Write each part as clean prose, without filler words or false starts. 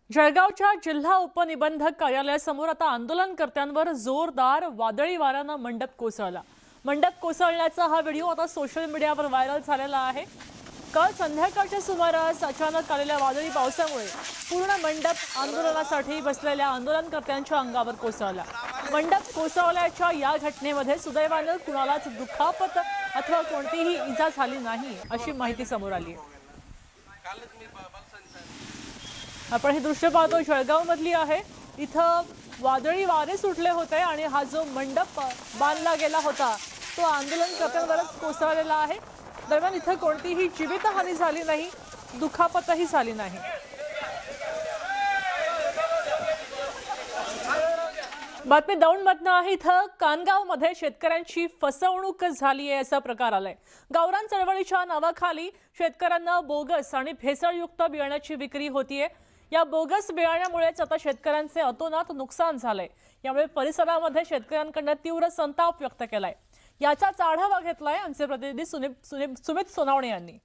जळगावच्या जिल्हा उपनिबंधक कार्यालयासमोर आता आंदोलनकर्त्यांवर जोरदार वादळी वाऱ्यानं मंडप कोसळला। मंडप कोसळण्याचा हा व्हिडिओ आता सोशल मीडियावर व्हायरल झालेला आहे। काल संध्याकाळच्या सुमारास अचानक आलेल्या वादळी पावसामुळे पूर्ण मंडप आंदोलनासाठी बसलेल्या आंदोलनकर्त्यांच्या अंगावर कोसळला। मंडप कोसळल्याच्या या घटनेमध्ये सुदैवानं कुणालाच दुखापत अथवा कोणतीही इजा झाली नाही अशी माहिती समोर आली आहे। आपण हे दृश्य पाहतो जळगाव मधली आहे। इथं वादळी वारे सुटले होते आणि हा जो मंडप बांधला गेला होता तो आंदोलनकर्त्यांवरच कोसळलेला आहे। दरम्यान इथं कोणतीही जीवितहानी झाली नाही, दुखापतही झाली नाही। बातमी दौंडमधनं आहे। इथं कानगावमध्ये शेतकऱ्यांची फसवणूक झाली आहे असा प्रकार आलाय। गावरान चळवळीच्या नावाखाली शेतकऱ्यांना बोगस आणि भेसळयुक्त बियाण्याची विक्री होतीये। या बोगस बियाण्यामुळेच आता शेतकऱ्यांचे अतोनात नुकसान झालंय। यामुळे परिसरामध्ये शेतकऱ्यांकडून तीव्र संताप व्यक्त केलाय। याचाच आढावा घेतलाय आमचे प्रतिनिधी सुमित सोनावणे यांनी।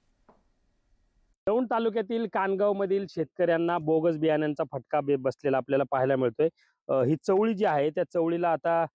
दौंड तालुक्यातील कानगावमधील शेतकऱ्यांना बोगस बियाण्यांचा फटका बसलेला आपल्याला पाहायला मिळतोय। ही चवळी जी आहे त्या चवळीला आता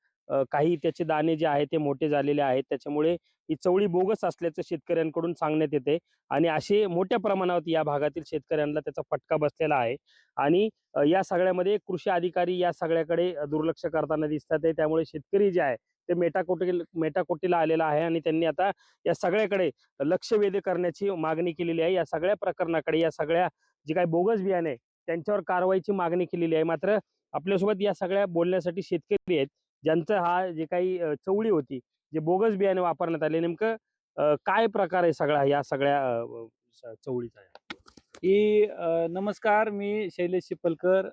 काही त्याचे दाणे जे आहेत ते मोठे झालेले आहेत, त्याच्यामुळे ही चवळी बोगस असल्याचं शेतकऱ्यांकडून सांगण्यात येते आणि असे मोठ्या प्रमाणावर या भागातील शेतकऱ्यांना त्याचा फटका बसलेला आहे। आणि या सगळ्यामध्ये कृषी अधिकारी या सगळ्याकडे दुर्लक्ष करताना दिसतात आहे। त्यामुळे शेतकरी जे आहे ते मेटाकुटीला आलेला आहे आणि त्यांनी आता या सगळ्याकडे लक्ष वेध करण्याची मागणी केलेली आहे। या सगळ्या प्रकरणाकडे, या सगळ्या जे काही बोगस बियाणे त्यांच्यावर कारवाईची मागणी केलेली आहे। मात्र आपल्यासोबत या सगळ्या बोलण्यासाठी शेतकरी आहेत, ज्यांचं हा जे काही चवळी होती, जे बोगस बियाणे वापरण्यात आले, नेमकं काय प्रकार आहे सगळा या सगळ्या चवळीचा? नमस्कार, मी शैलेश चिपलकर,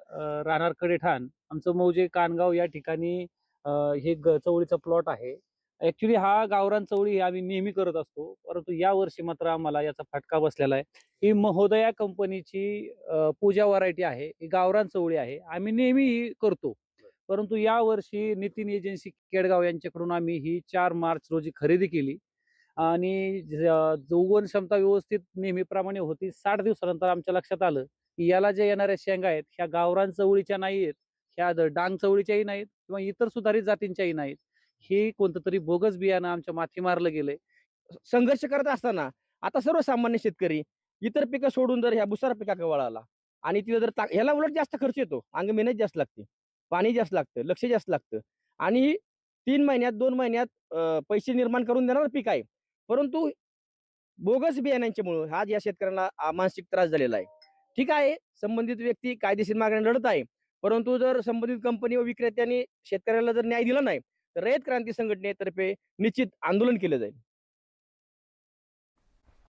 राहणार कडेठाण। आमचं मौजे कानगाव या ठिकाणी हे चवळीचा प्लॉट आहे। ऍक्च्युली हा गावरान चवळी आम्ही नेहमी करत असतो, परंतु या वर्षी मात्र आम्हाला याचा फटका बसलेला आहे। ही महोदया कंपनीची पूजा व्हरायटी आहे, ही गावरान चवळी आहे। आम्ही नेहमी ही करतो, परंतु या वर्षी नितीन एजन्सी केडगाव यांच्याकडून आम्ही ही 4 मार्च रोजी खरेदी केली आणि उगवण क्षमता व्यवस्थित नेहमीप्रमाणे होती। 60 दिवसानंतर आमच्या लक्षात आलं की याला जे येणाऱ्या शेंगा आहेत ह्या गावरान चवळीच्या नाही आहेत, ह्या डांग चवळीच्याही नाहीत किंवा इतर सुधारित जातींच्याही नाहीत। हे कोणतं तरी बोगस बियाणं आमच्या माथी मारलं गेलंय। संघर्ष करत असताना आता सर्वसामान्य शेतकरी इतर पिकं सोडून जर ह्या भुसार पिकाकडे वळाला आणि तिथे जर ह्याला उलट जास्त खर्च येतो, अंग मेहनत जास्त लागते, पाणी जास्त लागतं, लक्ष जास्त लागतं आणि 3 महिन्यात 2 महिन्यात पैसे निर्माण करून देणारं पीक आहे। परंतु बोगस बियाण्यांच्यामुळे आज या शेतकऱ्यांना मानसिक त्रास झालेला आहे। ठीक आहे, संबंधित व्यक्ती कायदेशीर मागण्या लढत आहे, परंतु जर संबंधित कंपनी व विक्रेत्यांनी शेतकऱ्याला जर न्याय दिला नाही तर रयत क्रांती संघटनेतर्फे निश्चित आंदोलन केलं जाईल।